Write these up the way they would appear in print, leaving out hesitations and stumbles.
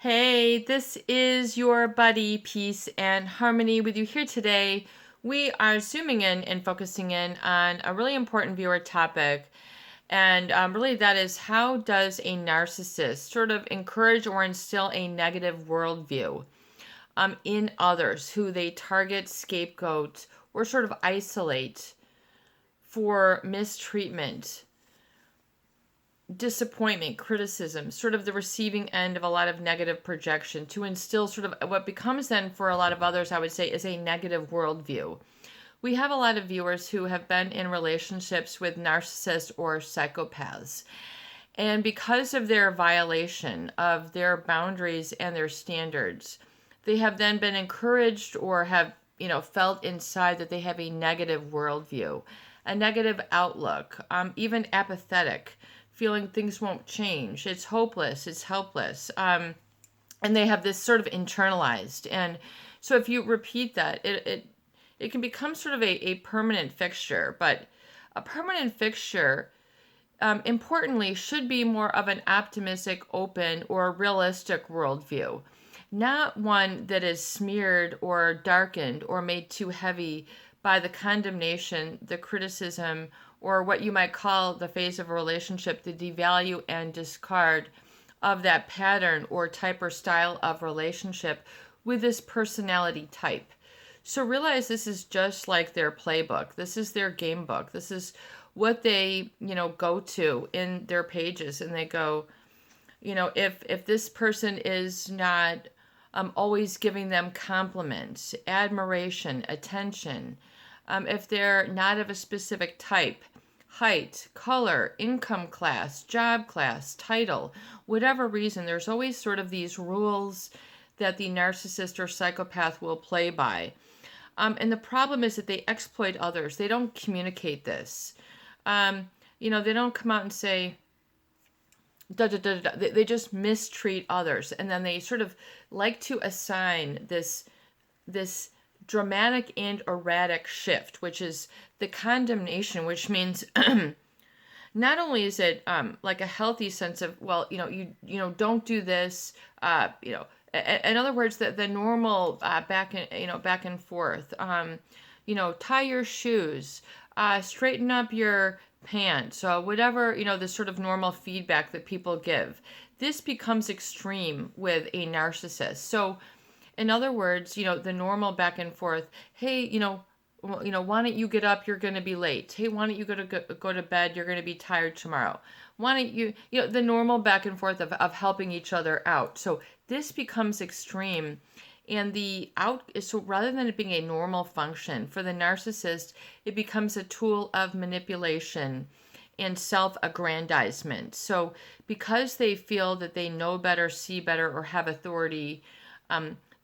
Hey, this is your buddy, Peace and Harmony, with you here today. We are zooming in and focusing in on a really important viewer topic. And really, that is, how does a narcissist sort of encourage or instill a negative worldview in others who they target, scapegoat, or sort of isolate for mistreatment, disappointment, criticism, sort of the receiving end of a lot of negative projection to instill sort of what becomes then for a lot of others, I would say, is a negative worldview. We have a lot of viewers who have been in relationships with narcissists or psychopaths. And because of their violation of their boundaries and their standards, they have then been encouraged or have, felt inside that they have a negative worldview, a negative outlook, even apathetic, feeling things won't change. It's hopeless. It's helpless. And they have this sort of internalized. And so if you repeat that, it can become sort of a permanent fixture. But a permanent fixture, importantly, should be more of an optimistic, open, or realistic worldview. Not one that is smeared or darkened or made too heavy by the condemnation, the criticism, or what you might call the phase of a relationship, the devalue and discard of that pattern or type or style of relationship with this personality type. So realize this is just like their playbook. This is their game book. This is what they, go to in their pages. And they go, if this person is not always giving them compliments, admiration, attention, if they're not of a specific type, height, color, income class, job class, title, whatever reason, there's always sort of these rules that the narcissist or psychopath will play by. And the problem is that they exploit others. They don't communicate this. They don't come out and say, da, da, da, da. They just mistreat others. And then they sort of like to assign this dramatic and erratic shift, which is the condemnation, which means not only is it like a healthy sense of, well, don't do this, in other words, the normal back and forth, tie your shoes, straighten up your pants, whatever, the sort of normal feedback that people give. This becomes extreme with a narcissist. So in other words, the normal back and forth, hey, why don't you get up? You're going to be late. Hey, why don't you go to bed? You're going to be tired tomorrow. Why don't you, the normal back and forth of helping each other out. So this becomes extreme. And so rather than it being a normal function for the narcissist, it becomes a tool of manipulation and self-aggrandizement. So because they feel that they know better, see better, or have authority,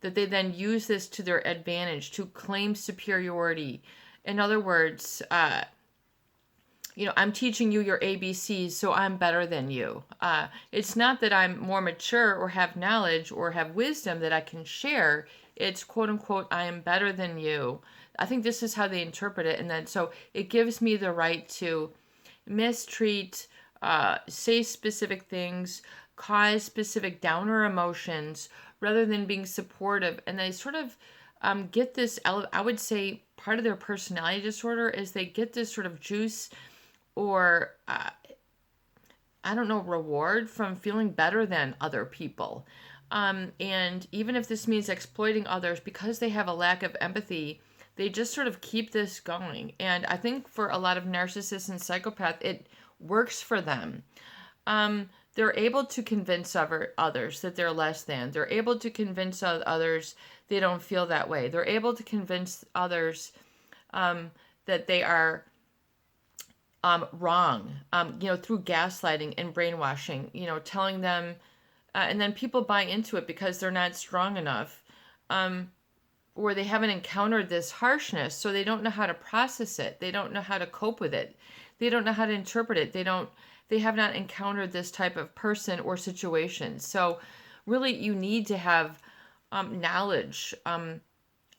that they then use this to their advantage to claim superiority. In other words, I'm teaching you your ABCs, so I'm better than you. It's not that I'm more mature or have knowledge or have wisdom that I can share. It's quote unquote, I am better than you. I think this is how they interpret it. And then so it gives me the right to mistreat, say specific things, cause specific downer emotions, rather than being supportive. And they sort of get this, I would say part of their personality disorder is they get this sort of juice or, reward from feeling better than other people. And even if this means exploiting others because they have a lack of empathy, they just sort of keep this going. And I think for a lot of narcissists and psychopaths, it works for them. They're able to convince others that they're less than. They're able to convince others they don't feel that way. They're able to convince others that they are wrong, through gaslighting and brainwashing, telling them, and then people buy into it because they're not strong enough, or they haven't encountered this harshness, so they don't know how to process it. They don't know how to cope with it. They don't know how to interpret it. They have not encountered this type of person or situation. So really you need to have knowledge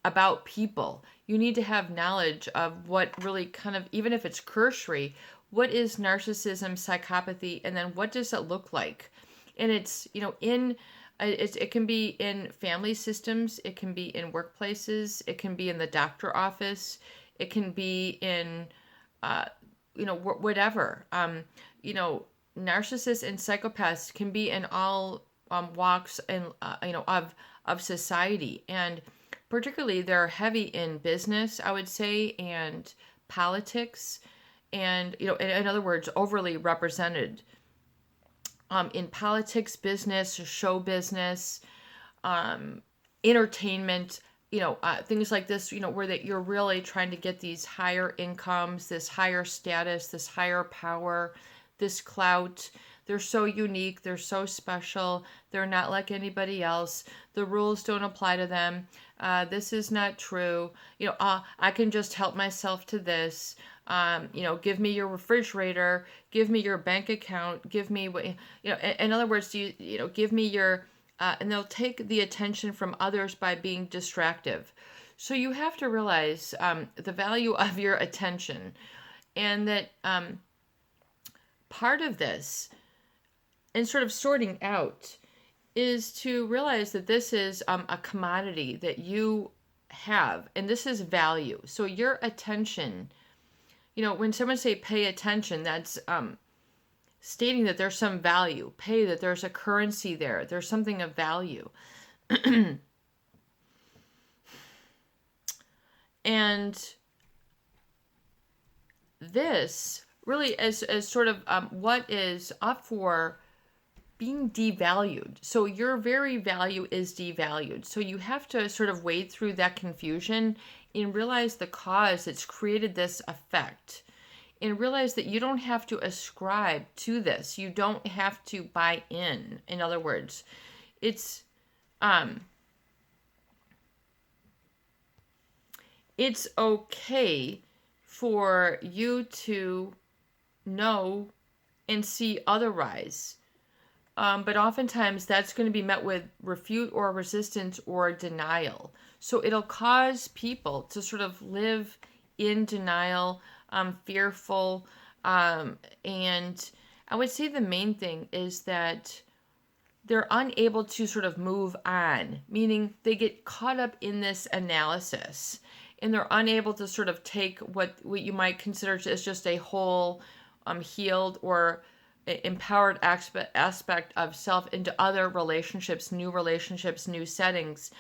about people. You need to have knowledge of what really kind of, even if it's cursory, what is narcissism, psychopathy, and then what does it look like? And it's, in It can be in family systems, it can be in workplaces, it can be in the doctor office, it can be in, uh, whatever. You know, narcissists and psychopaths can be in all walks and of society, and particularly they're heavy in business, I would say, and politics, and in other words, overly represented in politics, business, show business, um, entertainment, things like this, where that you're really trying to get these higher incomes, this higher status, this higher power, this clout. They're so unique. They're so special. They're not like anybody else. The rules don't apply to them. This is not true. I can just help myself to this. Give me your refrigerator. Give me your bank account. Give me what, in other words, give me your, and they'll take the attention from others by being distractive. So you have to realize the value of your attention, and that part of this, and sort of sorting out, is to realize that this is a commodity that you have, and this is value. So your attention, when someone say pay attention, that's stating that there's some value. Pay, that there's a currency there. There's something of value. And this really is sort of what is up for being devalued. So your very value is devalued. So you have to sort of wade through that confusion and realize the cause that's created this effect. And realize that you don't have to ascribe to this. You don't have to buy in. In other words, it's okay for you to know and see otherwise. But oftentimes that's going to be met with refute or resistance or denial. So it'll cause people to sort of live in denial, fearful. And I would say the main thing is that they're unable to sort of move on, meaning they get caught up in this analysis, and they're unable to sort of take what you might consider as just a whole, healed or empowered aspect of self into other relationships, new settings,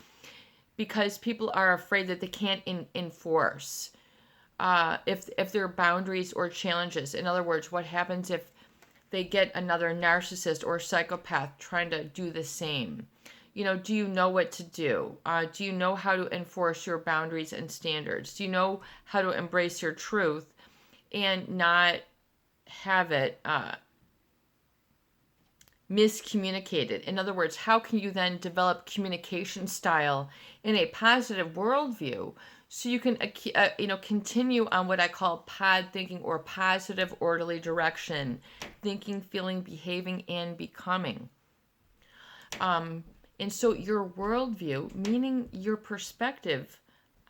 because people are afraid that they can't enforce if there are boundaries or challenges. In other words, what happens if they get another narcissist or psychopath trying to do the same? Do you know what to do? Do you know how to enforce your boundaries and standards? Do you know how to embrace your truth and not have it miscommunicated? In other words, how can you then develop communication style in a positive worldview so you can continue on what I call pod thinking, or positive orderly direction, thinking, feeling, behaving, and becoming. And so your worldview, meaning your perspective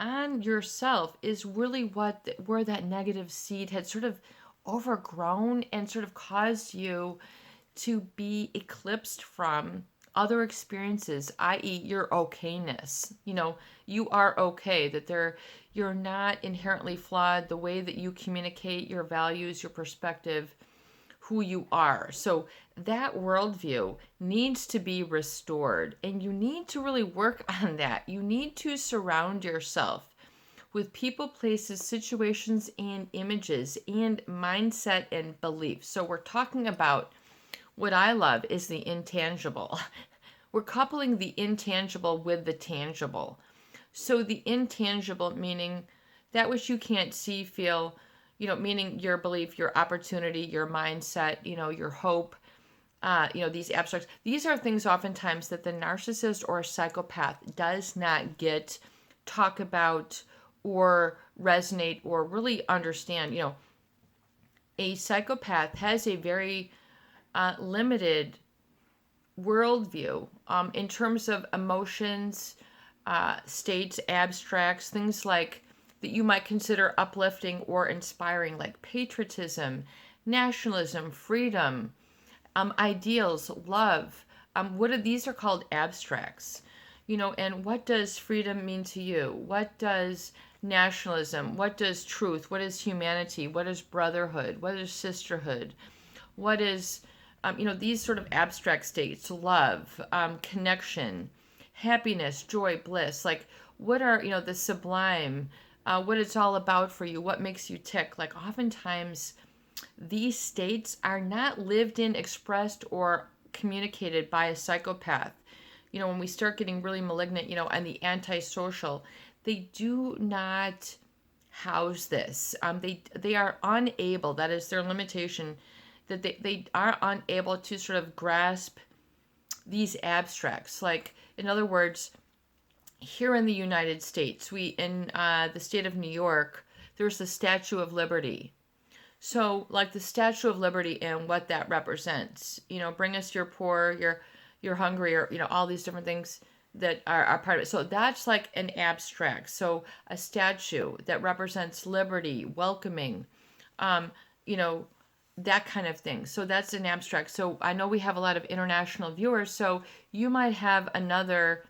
on yourself, is really where that negative seed had sort of overgrown and sort of caused you to be eclipsed from other experiences, i.e. your okayness. You are okay, that you're not inherently flawed, the way that you communicate your values, your perspective, who you are. So that worldview needs to be restored, and you need to really work on that. You need to surround yourself with people, places, situations, and images, and mindset and beliefs. So we're talking about what I love is the intangible. We're coupling the intangible with the tangible. So the intangible, meaning that which you can't see, feel, meaning your belief, your opportunity, your mindset, your hope, these abstracts. These are things oftentimes that the narcissist or psychopath does not get, talk about, or resonate, or really understand. A psychopath has a very limited worldview in terms of emotions, states, abstracts, things like that you might consider uplifting or inspiring, like patriotism, nationalism, freedom, ideals, love, these are called abstracts, and what does freedom mean to you? What does nationalism? What does truth? What is humanity? What is brotherhood? What is sisterhood? What is, these sort of abstract states, love, connection, happiness, joy, bliss, like what are, the sublime, what it's all about for you, what makes you tick. Like oftentimes these states are not lived in, expressed, or communicated by a psychopath. When we start getting really malignant, and the antisocial, they do not house this. They are unable, that is their limitation, that they are unable to sort of grasp these abstracts. Like, in other words, here in the United States, in the state of New York, there's the Statue of Liberty. So, like the Statue of Liberty and what that represents, bring us your poor, you're hungry, or all these different things that are part of it. So that's like an abstract. So a statue that represents liberty, welcoming, that kind of thing. So that's an abstract. So I know we have a lot of international viewers, so you might have another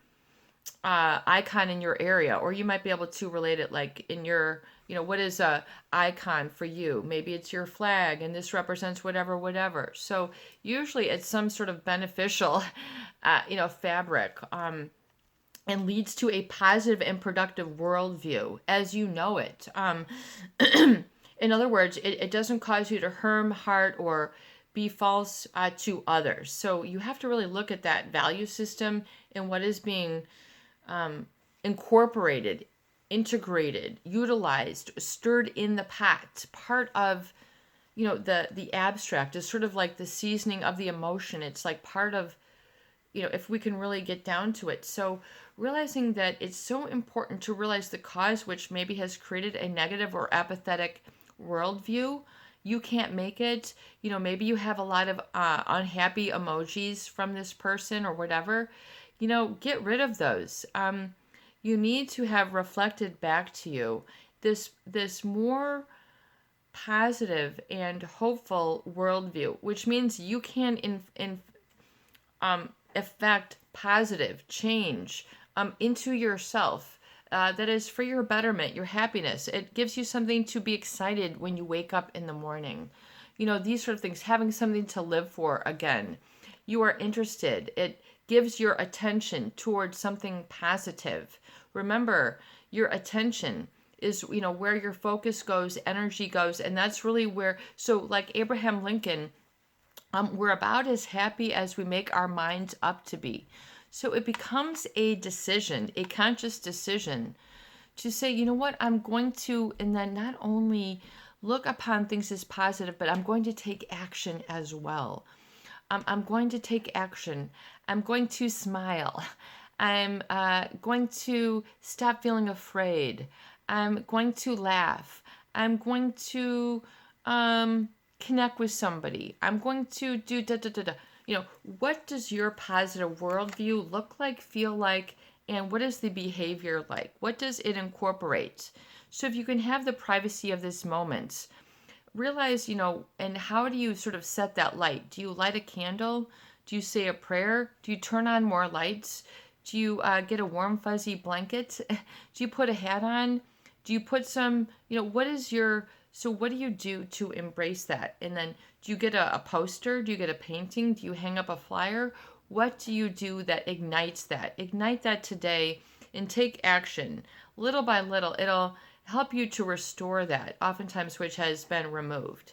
icon in your area, or you might be able to relate it like in your, what is a icon for you? Maybe it's your flag and this represents whatever. So usually it's some sort of beneficial, fabric, and leads to a positive and productive worldview as you know it. In other words, it doesn't cause you to harm, hurt, or be false to others. So you have to really look at that value system and what is being incorporated, integrated, utilized, stirred in the pot. Part of, the abstract is sort of like the seasoning of the emotion. It's like part of, if we can really get down to it. So realizing that it's so important to realize the cause which maybe has created a negative or apathetic worldview. You can't make it. Maybe you have a lot of unhappy emojis from this person or whatever. Get rid of those. You need to have reflected back to you this more positive and hopeful worldview, which means you can affect positive change into yourself. That is for your betterment, your happiness. It gives you something to be excited when you wake up in the morning. These sort of things, having something to live for again. You are interested. It gives your attention towards something positive. Remember, your attention is, where your focus goes, energy goes, and that's really where, so like Abraham Lincoln, we're about as happy as we make our minds up to be. So it becomes a decision, a conscious decision to say, you know what, I'm going to, and then not only look upon things as positive, but I'm going to take action as well. I'm going to take action. I'm going to smile. I'm going to stop feeling afraid. I'm going to laugh. I'm going to connect with somebody. I'm going to do da-da-da-da. What does your positive worldview look like, feel like, and what is the behavior like? What does it incorporate? So if you can have the privacy of this moment, realize, and how do you sort of set that light? Do you light a candle? Do you say a prayer? Do you turn on more lights? Do you get a warm, fuzzy blanket? Do you put a hat on? Do you put some, so what do you do to embrace that? And then do you get a poster? Do you get a painting? Do you hang up a flyer? What do you do that ignites that? Ignite that today and take action. Little by little, it'll help you to restore that, oftentimes which has been removed.